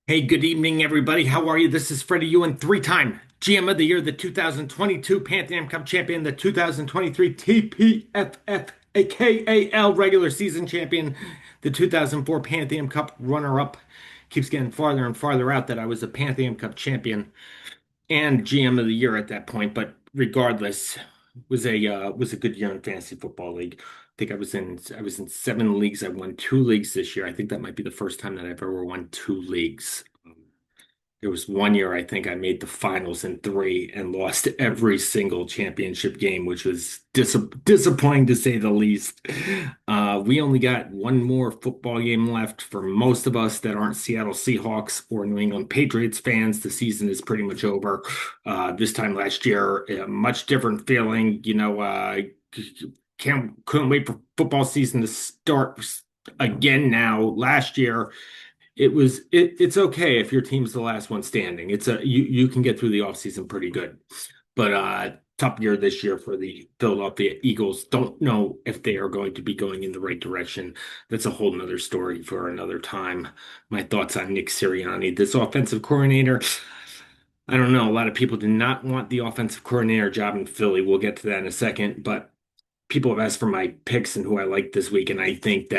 Hey, good evening, everybody. How are you? This is Freddie Ewan, three-time GM of the Year, the 2022 Pan Am Cup champion, the 2023 TPFF, KAL regular season champion, the 2004 Pan Am Cup runner-up. Keeps getting farther and farther out that I was a Pan Am Cup champion and GM of the Year at that point. But regardless, was a good year in fantasy football league. I think I was in seven leagues. I won two leagues this year. I think that might be the first time that I've ever won two leagues. There was one year I think I made the finals in three and lost every single championship game, which was disappointing to say the least. We only got one more football game left for most of us that aren't Seattle Seahawks or New England Patriots fans. The season is pretty much over. This time last year, a much different feeling. Couldn't wait for football season to start again now. Last year it's okay if your team's the last one standing. You can get through the offseason pretty good. But top year this year for the Philadelphia Eagles. Don't know if they are going to be going in the right direction. That's a whole nother story for another time. My thoughts on Nick Sirianni, this offensive coordinator. I don't know. A lot of people do not want the offensive coordinator job in Philly. We'll get to that in a second, but people have asked for my picks and who I like this week, and I think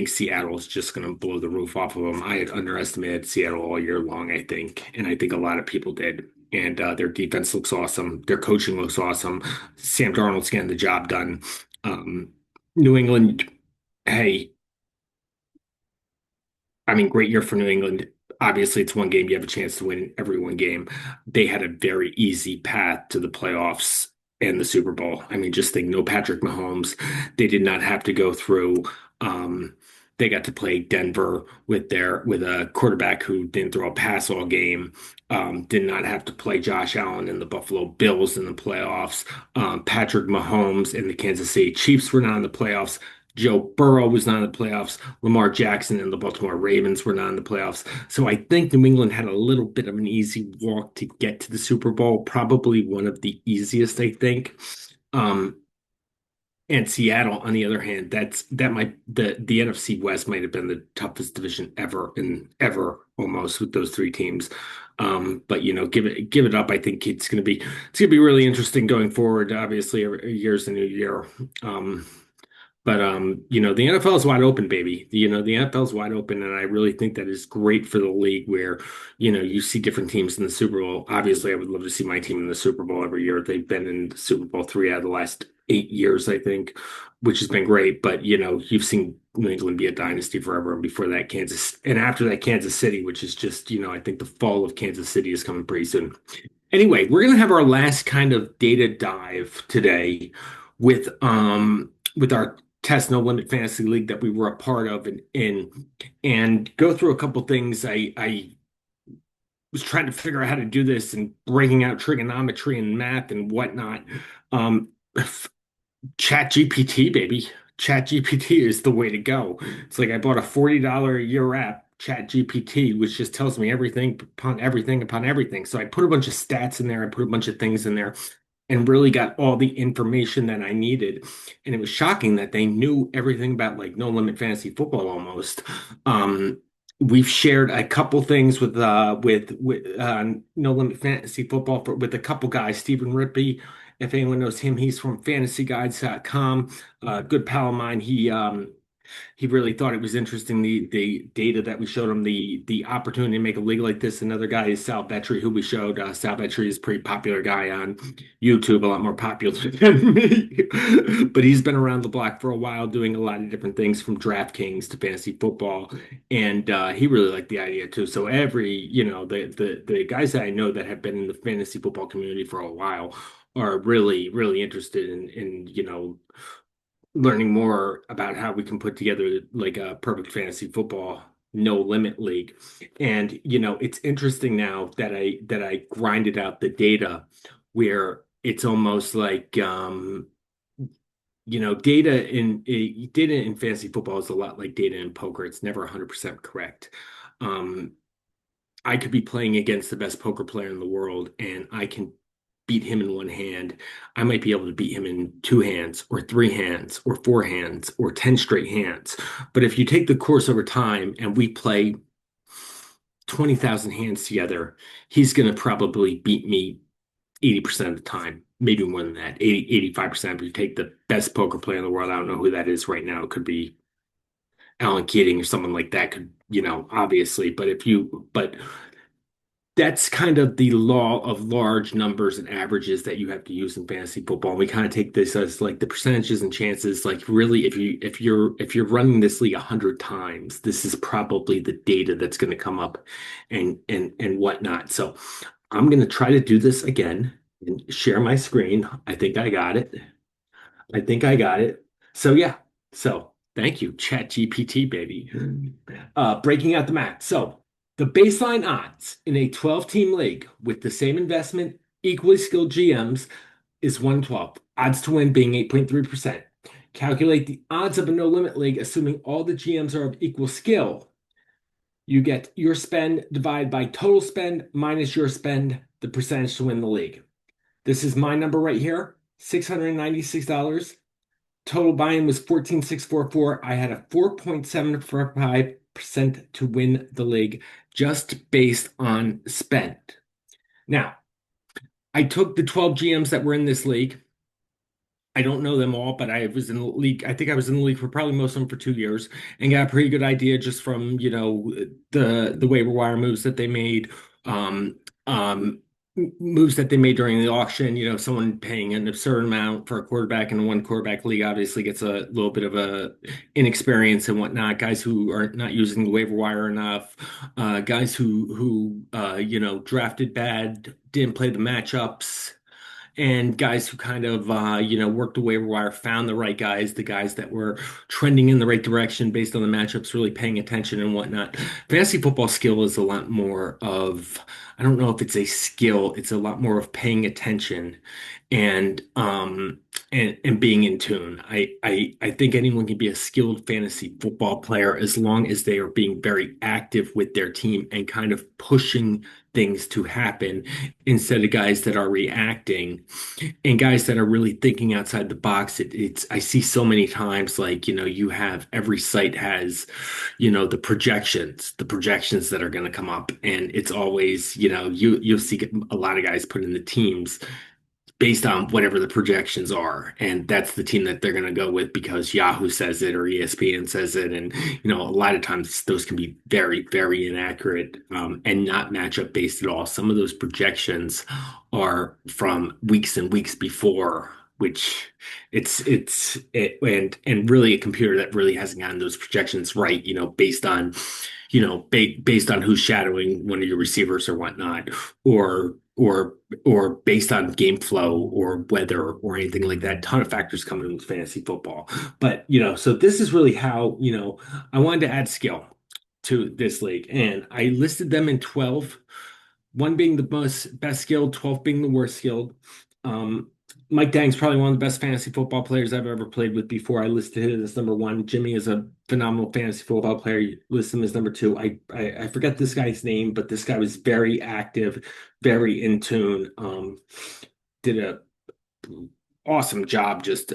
Seattle is just going to blow the roof off of them. I had underestimated Seattle all year long, I think, and I think a lot of people did. And their defense looks awesome. Their coaching looks awesome. Sam Darnold's getting the job done. New England, hey, I mean, great year for New England. Obviously, it's one game. You have a chance to win every one game. They had a very easy path to the playoffs and the Super Bowl. I mean, just think no Patrick Mahomes. They did not have to go through. Um, they got to play Denver with a quarterback who didn't throw a pass all game. Did not have to play Josh Allen and the Buffalo Bills in the playoffs. Patrick Mahomes and the Kansas City Chiefs were not in the playoffs. Joe Burrow was not in the playoffs. Lamar Jackson and the Baltimore Ravens were not in the playoffs. So I think New England had a little bit of an easy walk to get to the Super Bowl, probably one of the easiest, I think. Um, and Seattle, on the other hand, that might the NFC West might have been the toughest division ever and ever almost with those three teams. But give it up. I think it's gonna be really interesting going forward. Obviously, every year's a new year. But the NFL is wide open, baby. The NFL is wide open, and I really think that is great for the league where, you see different teams in the Super Bowl. Obviously, I would love to see my team in the Super Bowl every year. They've been in the Super Bowl three out of the last 8 years, I think, which has been great. But you've seen New England be a dynasty forever, and before that, Kansas, and after that, Kansas City, which is just, I think the fall of Kansas City is coming pretty soon. Anyway, we're gonna have our last kind of data dive today with our Test No Limit Fantasy League that we were a part of and go through a couple things. I was trying to figure out how to do this and breaking out trigonometry and math and whatnot. Um, Chat GPT, baby. Chat GPT is the way to go. It's like I bought a $40 a year app, Chat GPT, which just tells me everything upon everything upon everything. So I put a bunch of stats in there, I put a bunch of things in there, and really got all the information that I needed. And it was shocking that they knew everything about like No Limit Fantasy Football almost. We've shared a couple things with No Limit Fantasy Football with a couple guys, Stephen Rippey. If anyone knows him, he's from fantasyguides.com. Good pal of mine. He really thought it was interesting the data that we showed him, the opportunity to make a league like this. Another guy is Sal Vetri, who we showed. Sal Vetri is a pretty popular guy on YouTube, a lot more popular than me. But he's been around the block for a while, doing a lot of different things from DraftKings to fantasy football, and he really liked the idea too. So the guys that I know that have been in the fantasy football community for a while are really really interested in learning more about how we can put together like a perfect fantasy football no limit league. And it's interesting now that I grinded out the data where it's almost like data in fantasy football is a lot like data in poker. It's never 100% correct. Um, I could be playing against the best poker player in the world and I can beat him in one hand. I might be able to beat him in two hands or three hands or four hands or 10 straight hands. But if you take the course over time and we play 20,000 hands together, he's going to probably beat me 80% of the time, maybe more than that, 85%. If you take the best poker player in the world, I don't know who that is right now. It could be Alan Keating or someone like that could, obviously, but that's kind of the law of large numbers and averages that you have to use in fantasy football. And we kind of take this as like the percentages and chances. Like really, if you're running this league 100 times, this is probably the data that's going to come up and whatnot. So I'm going to try to do this again and share my screen. I think I got it. I think I got it. So yeah. So thank you, Chat GPT, baby. Breaking out the math. So the baseline odds in a 12-team league with the same investment, equally skilled GMs is 112. Odds to win being 8.3%. Calculate the odds of a no limit league, assuming all the GMs are of equal skill. You get your spend divided by total spend minus your spend, the percentage to win the league. This is my number right here, $696. Total buy-in was 14,644. I had a 4.75% to win the league just based on spend. Now, I took the 12 GMs that were in this league. I don't know them all, but I was in the league. I think I was in the league for probably most of them for 2 years and got a pretty good idea just from, the waiver wire moves that they made, um, um, moves that they made during the auction. Someone paying an absurd amount for a quarterback in a one quarterback league obviously gets a little bit of a inexperience and whatnot. Guys who are not using the waiver wire enough, guys who drafted bad, didn't play the matchups and guys who kind of worked the waiver wire, found the right guys, the guys that were trending in the right direction based on the matchups, really paying attention and whatnot. Fantasy football skill is a lot more of, I don't know if it's a skill, it's a lot more of paying attention and and being in tune. I think anyone can be a skilled fantasy football player as long as they are being very active with their team and kind of pushing things to happen instead of guys that are reacting and guys that are really thinking outside the box. It's I see so many times like you have every site has the projections that are going to come up, and it's always you'll see a lot of guys put in the teams based on whatever the projections are. And that's the team that they're going to go with because Yahoo says it or ESPN says it. And, a lot of times those can be very, very inaccurate and not matchup based at all. Some of those projections are from weeks and weeks before, which and really a computer that really hasn't gotten those projections right, based on, based on who's shadowing one of your receivers or whatnot, or or based on game flow or weather or anything like that. Ton of factors come in with fantasy football. But, so this is really how, I wanted to add skill to this league. And I listed them in 12, one being the best skilled, 12 being the worst skilled. Mike Dang's probably one of the best fantasy football players I've ever played with before. I listed him as number one. Jimmy is a phenomenal fantasy football player. You list him as number two. I forget this guy's name, but this guy was very active, very in tune. Did a awesome job just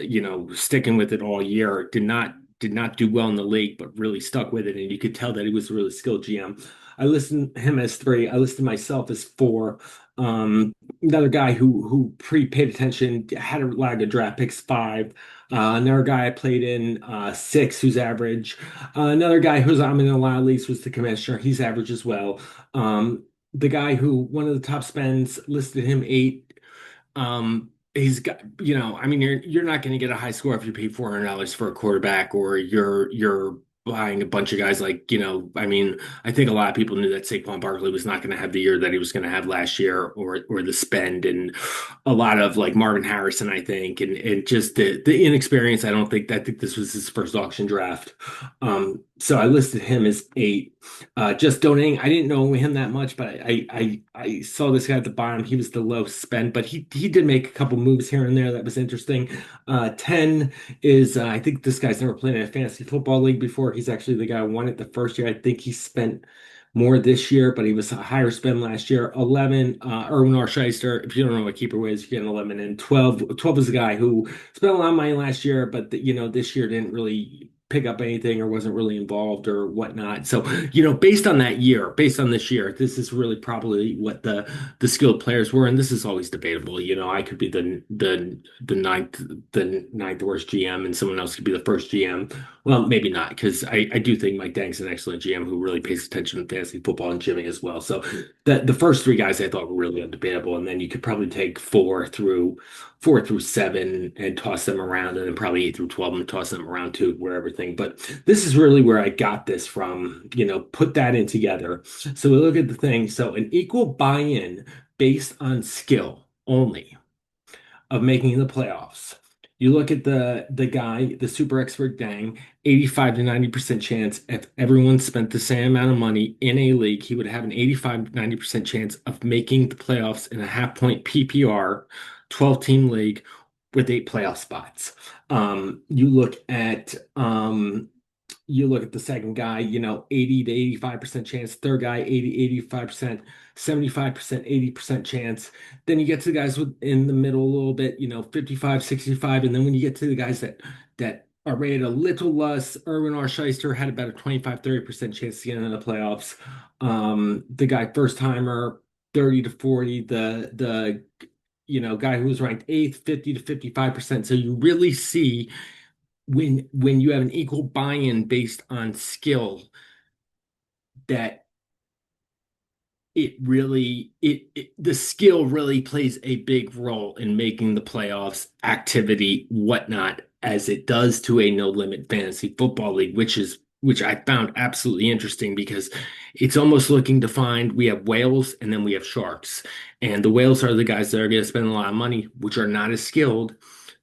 sticking with it all year. Did not do well in the league, but really stuck with it, and you could tell that he was a really skilled GM. I listed him as three. I listed myself as four. Another guy who paid attention, had a lot of good draft picks, five. Another guy I played in six, who's average. Another guy who's I'm in a lot of leagues was the commissioner. He's average as well. The guy who one of the top spends listed him eight. He's got, I mean, you're not going to get a high score if you pay $400 for a quarterback, or you're buying a bunch of guys like, I mean, I think a lot of people knew that Saquon Barkley was not going to have the year that he was going to have last year, or the spend, and a lot of like Marvin Harrison, I think, and just the inexperience. I think this was his first auction draft. So I listed him as eight. Just donating. I didn't know him that much, but I saw this guy at the bottom. He was the low spend, but he did make a couple moves here and there that was interesting. 10 is I think this guy's never played in a fantasy football league before. He's actually the guy who won it the first year. I think he spent more this year, but he was a higher spend last year. 11, Erwin Arsheister. If you don't know what keeper is, you get an 11. And 12 is a guy who spent a lot of money last year, but this year didn't really pick up anything or wasn't really involved or whatnot. So, based on that year, based on this year, this is really probably what the skilled players were, and this is always debatable. I could be the ninth worst GM, and someone else could be the first GM. Well, maybe not, because I do think Mike Dank's an excellent GM who really pays attention to fantasy football and Jimmy as well. So the first three guys I thought were really undebatable, and then you could probably take four through seven and toss them around, and then probably 8 through 12 and toss them around too, where everything. But this is really where I got this from, put that in together. So we look at the thing. So an equal buy-in based on skill only of making the playoffs. You look at the guy, the super expert Dang, 85 to 90% chance if everyone spent the same amount of money in a league, he would have an 85 90% chance of making the playoffs in a half point PPR 12 team league with 8 playoff spots. You look at the second guy, 80 to 85% chance, third guy, 80, 85%, 75%, 80% chance. Then you get to the guys in the middle a little bit, 55, 65. And then when you get to the guys that are rated a little less, Erwin R. Scheister had about a 25, 30% chance to get into the playoffs. The guy first timer, 30 to 40, the guy who was ranked eighth, 50 to 55%. So you really see when you have an equal buy-in based on skill, that the skill really plays a big role in making the playoffs, activity, whatnot, as it does to a no limit fantasy football league, which I found absolutely interesting, because it's almost looking to find, we have whales and then we have sharks. And the whales are the guys that are going to spend a lot of money, which are not as skilled.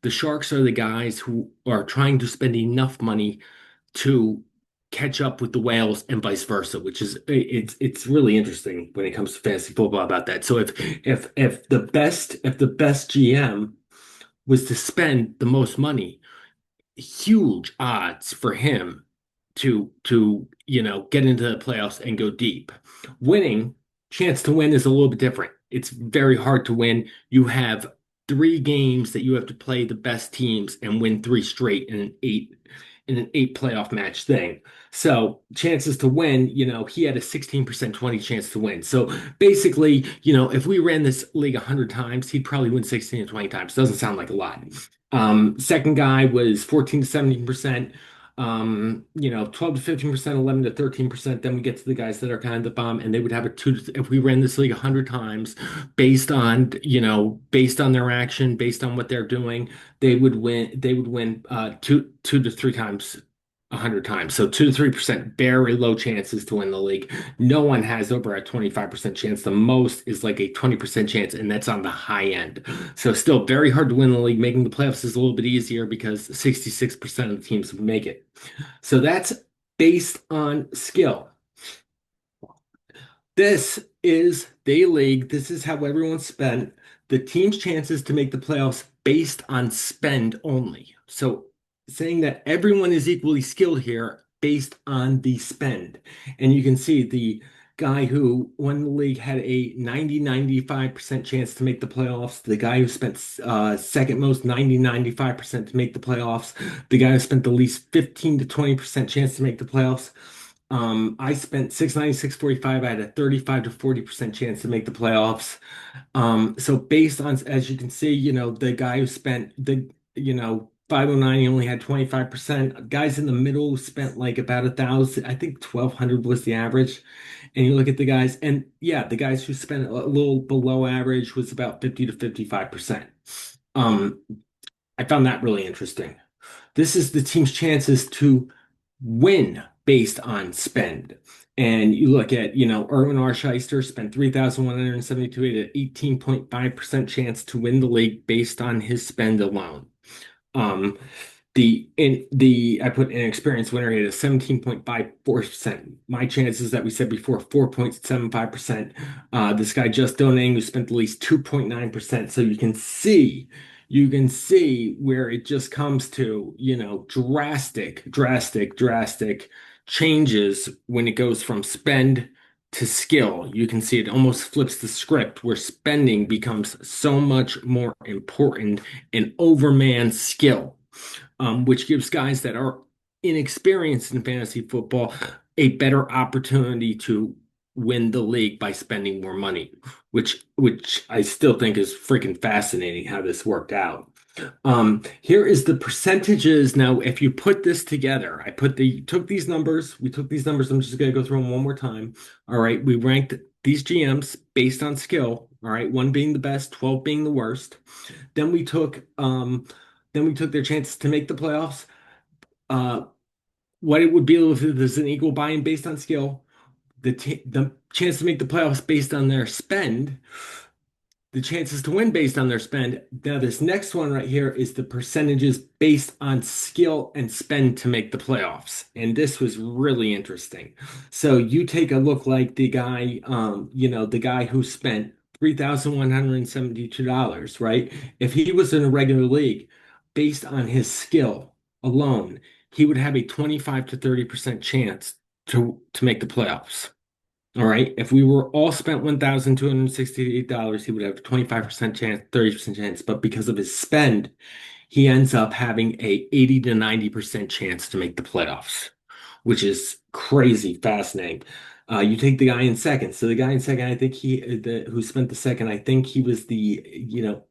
The sharks are the guys who are trying to spend enough money to catch up with the whales and vice versa, which is, it's really interesting when it comes to fantasy football about that. So if the best GM was to spend the most money, huge odds for him to get into the playoffs and go deep. Winning, chance to win is a little bit different. It's very hard to win. You have 3 games that you have to play the best teams and win 3 straight in an eight playoff match thing. So chances to win, he had a 16% 20 chance to win. So basically, if we ran this league 100 times, he'd probably win 16 to 20 times. Doesn't sound like a lot. Second guy was 14 to 17%, 12 to 15%, 11 to 13%. Then we get to the guys that are kind of the bomb, and they would have a if we ran this league 100 times, based on their action, based on what they're doing, they would win two to three times 100 times. So 2 to 3%, very low chances to win the league. No one has over a 25% chance. The most is like a 20% chance, and that's on the high end. So still very hard to win the league. Making the playoffs is a little bit easier because 66% of the teams make it. So that's based on skill. This is the league. This is how everyone spent. The team's chances to make the playoffs based on spend only. So saying that everyone is equally skilled here based on the spend. And you can see the guy who won the league had a 90-95% chance to make the playoffs. The guy who spent second most, 90-95% to make the playoffs. The guy who spent the least, 15 to 20% chance to make the playoffs. I spent 696.45. I had a 35 to 40% chance to make the playoffs. So based on, as you can see, the guy who spent 509, he only had 25%. Guys in the middle spent like about 1,000. I think 1,200 was the average. And you look at the guys, and yeah, the guys who spent a little below average was about 50 to 55%. Um, I found that really interesting. This is the team's chances to win based on spend. And you look at, Erwin R. Scheister spent 3,172 at an 18.5% chance to win the league based on his spend alone. Um, I put an experienced winner at a 17.54%. My chances that we said before, 4.75%. This guy just donating who spent at least 2.9%. So you can see where it just comes to, drastic changes when it goes from spend to skill. You can see it almost flips the script where spending becomes so much more important and overman skill, which gives guys that are inexperienced in fantasy football a better opportunity to win the league by spending more money, which I still think is freaking fascinating how this worked out. Here is the percentages. Now, if you put this together, took these numbers, we took these numbers. I'm just gonna go through them one more time. All right, we ranked these GMs based on skill. All right, one being the best, 12 being the worst. Then we took um, then we took their chances to make the playoffs. Uh, what it would be if there's an equal buy-in based on skill, the chance to make the playoffs based on their spend, the chances to win based on their spend. Now, this next one right here is the percentages based on skill and spend to make the playoffs. And this was really interesting. So you take a look like the guy, the guy who spent $3,172, right? If he was in a regular league, based on his skill alone, he would have a 25 to 30% chance to make the playoffs. All right. If we were all spent $1,268, he would have a 25% chance, 30% chance. But because of his spend, he ends up having a 80 to 90% chance to make the playoffs, which is crazy fascinating. You take the guy in second. So the guy in second, I think who spent the second, I think he was the,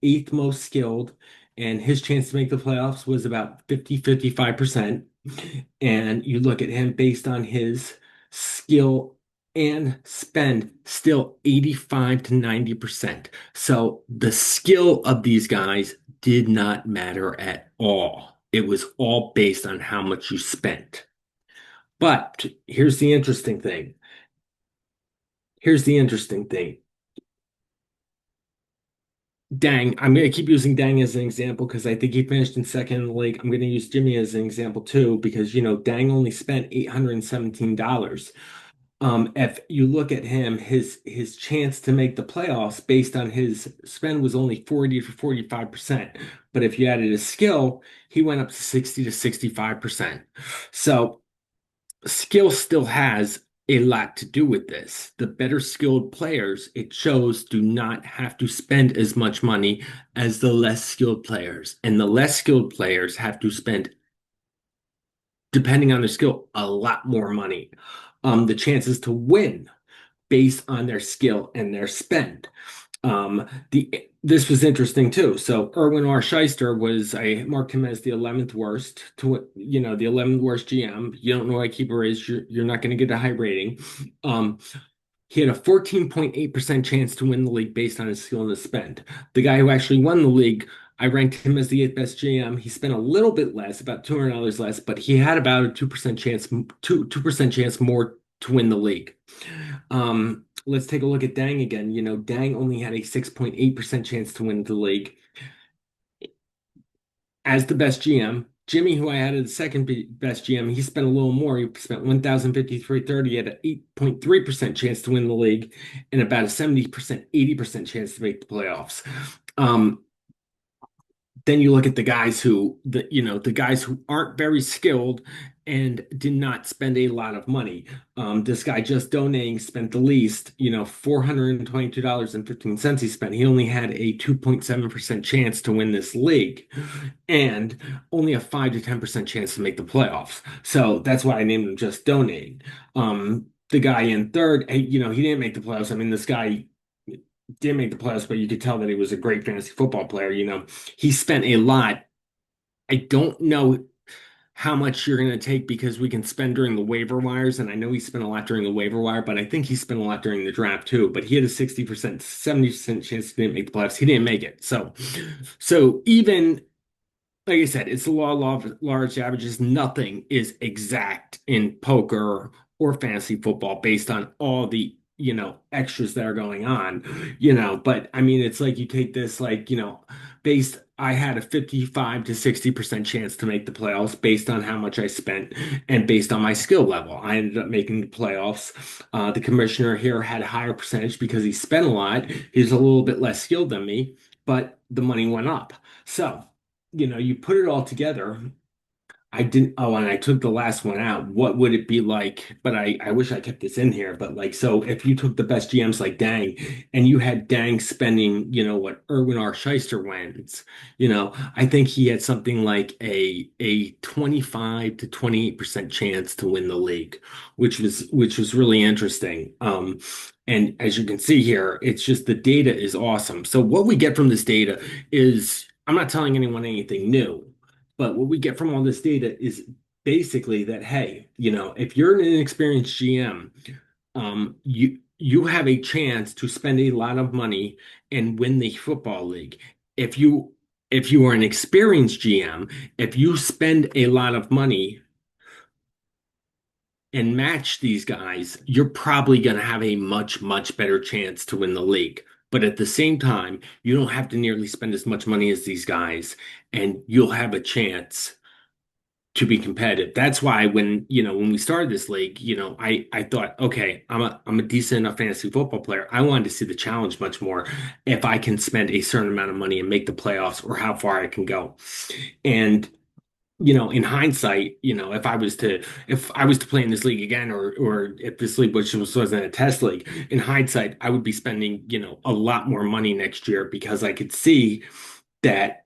eighth most skilled, and his chance to make the playoffs was about 50-55%. And you look at him based on his skill and spend, still 85 to 90%. So the skill of these guys did not matter at all. It was all based on how much you spent. But here's the interesting thing. Here's the interesting thing. Dang, I'm going to keep using Dang as an example because I think he finished in second in the league. I'm going to use Jimmy as an example too because, Dang only spent $817. If you look at him, his chance to make the playoffs based on his spend was only 40 to 45%. But if you added his skill, he went up to 60 to 65%. So skill still has a lot to do with this. The better skilled players, it shows, do not have to spend as much money as the less skilled players. And the less skilled players have to spend, depending on their skill, a lot more money. The chances to win based on their skill and their spend. The This was interesting too. So Erwin R. Shyster was, I marked him as the 11th worst the 11th worst GM. You don't know why keeper is, you're not going to get a high rating. Um, he had a 14.8% chance to win the league based on his skill and his spend. The guy who actually won the league, I ranked him as the eighth best GM. He spent a little bit less, about $200 less, but he had about a 2% chance, 2% chance more to win the league. Let's take a look at Dang again. Dang only had a 6.8% chance to win the league as the best GM. Jimmy, who I had as the second best GM, he spent a little more. He spent 1,053.30 at an 8.3% chance to win the league and about a 70%, 80% chance to make the playoffs. Um, then you look at the guys who aren't very skilled and did not spend a lot of money. This guy just donating spent the least, $422.15 he spent. He only had a 2.7% chance to win this league and only a 5 to 10% chance to make the playoffs. So that's why I named him just donating. The guy in third, he didn't make the playoffs. I mean, this guy did make the playoffs, but you could tell that he was a great fantasy football player. He spent a lot. I don't know how much you're going to take because we can spend during the waiver wires, and I know he spent a lot during the waiver wire, but I think he spent a lot during the draft too. But he had a 60%, 70% chance he didn't make the playoffs. He didn't make it. So even like I said, it's the law of large averages. Nothing is exact in poker or fantasy football based on all the, extras that are going on, but I mean, it's like you take this, like, I had a 55 to 60% chance to make the playoffs based on how much I spent and based on my skill level. I ended up making the playoffs. The commissioner here had a higher percentage because he spent a lot. He's a little bit less skilled than me, but the money went up. So, you put it all together. I didn't. Oh, and I took the last one out. What would it be like? But I wish I kept this in here. But like, so if you took the best GMs like Dang, and you had Dang spending, what Erwin R. Shyster wins, I think he had something like a 25 to 28% chance to win the league, which was really interesting. And as you can see here, it's just the data is awesome. So what we get from this data is, I'm not telling anyone anything new. But what we get from all this data is basically that, hey, if you're an inexperienced GM, you have a chance to spend a lot of money and win the football league. If you if you are an experienced GM, if you spend a lot of money and match these guys, you're probably going to have a much, much better chance to win the league. But at the same time, you don't have to nearly spend as much money as these guys, and you'll have a chance to be competitive. That's why when we started this league, I thought, okay, I'm a decent enough fantasy football player. I wanted to see the challenge much more if I can spend a certain amount of money and make the playoffs or how far I can go. And in hindsight, if I was to play in this league again, or if this league wasn't a test league, in hindsight, I would be spending, a lot more money next year because I could see that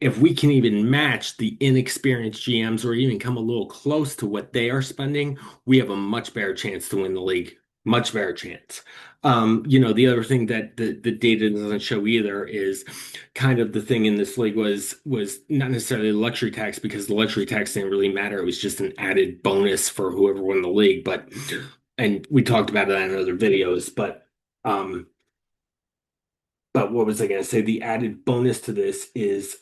if we can even match the inexperienced GMs or even come a little close to what they are spending, we have a much better chance to win the league. Much better chance. The other thing that the data doesn't show either is kind of the thing in this league was not necessarily the luxury tax because the luxury tax didn't really matter. It was just an added bonus for whoever won the league. And we talked about that in other videos, um, but what was I going to say? The added bonus to this is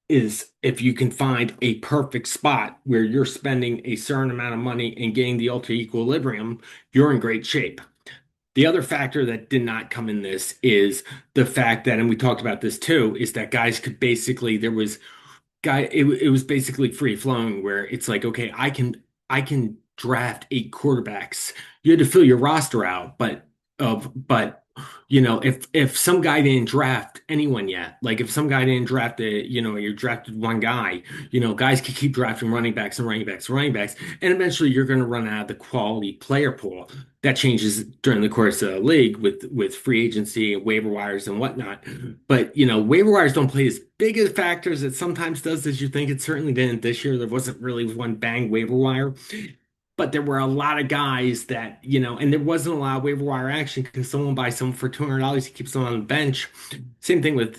if you can find a perfect spot where you're spending a certain amount of money and getting the ultra equilibrium, you're in great shape. The other factor that did not come in this is the fact that, and we talked about this too, is that guys could basically, it was basically free flowing where it's like, okay, I can draft 8 quarterbacks. You had to fill your roster out, but if some guy didn't draft anyone yet, like if some guy didn't draft you drafted one guy, guys could keep drafting running backs and running backs and running backs, and eventually you're going to run out of the quality player pool. That changes during the course of the league with free agency and waiver wires and whatnot. But waiver wires don't play as big a factor as it sometimes does as you think. It certainly didn't this year. There wasn't really one bang waiver wire. But there were a lot of guys that, and there wasn't a lot of waiver wire action because someone buys someone for $200, he keeps them on the bench. Same thing with,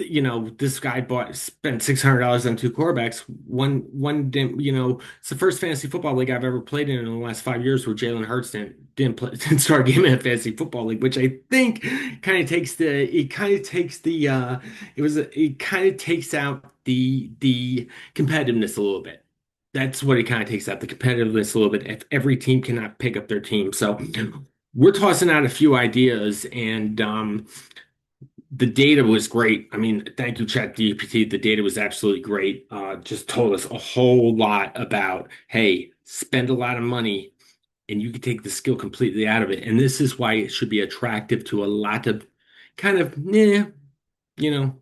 this guy spent $600 on 2 quarterbacks. One didn't, it's the first fantasy football league I've ever played in the last 5 years where Jalen Hurts didn't play, didn't start a game in a fantasy football league, which I think it kind of takes out the competitiveness a little bit. That's what it kind of takes out the competitiveness a little bit if every team cannot pick up their team. So we're tossing out a few ideas, and the data was great. I mean, thank you, ChatGPT. The data was absolutely great. Just told us a whole lot about, hey, spend a lot of money and you can take the skill completely out of it. And this is why it should be attractive to a lot of kind of, you know,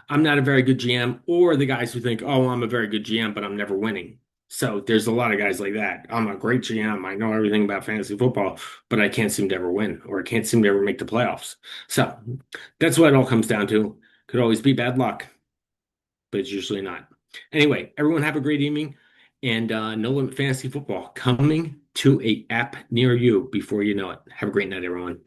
I'm not a very good GM, or the guys who think, oh, I'm a very good GM, but I'm never winning. So there's a lot of guys like that. I'm a great GM. I know everything about fantasy football, but I can't seem to ever win, or I can't seem to ever make the playoffs. So that's what it all comes down to. Could always be bad luck, but it's usually not. Anyway, everyone have a great evening, and No Limit Fantasy Football coming to a app near you before you know it. Have a great night, everyone.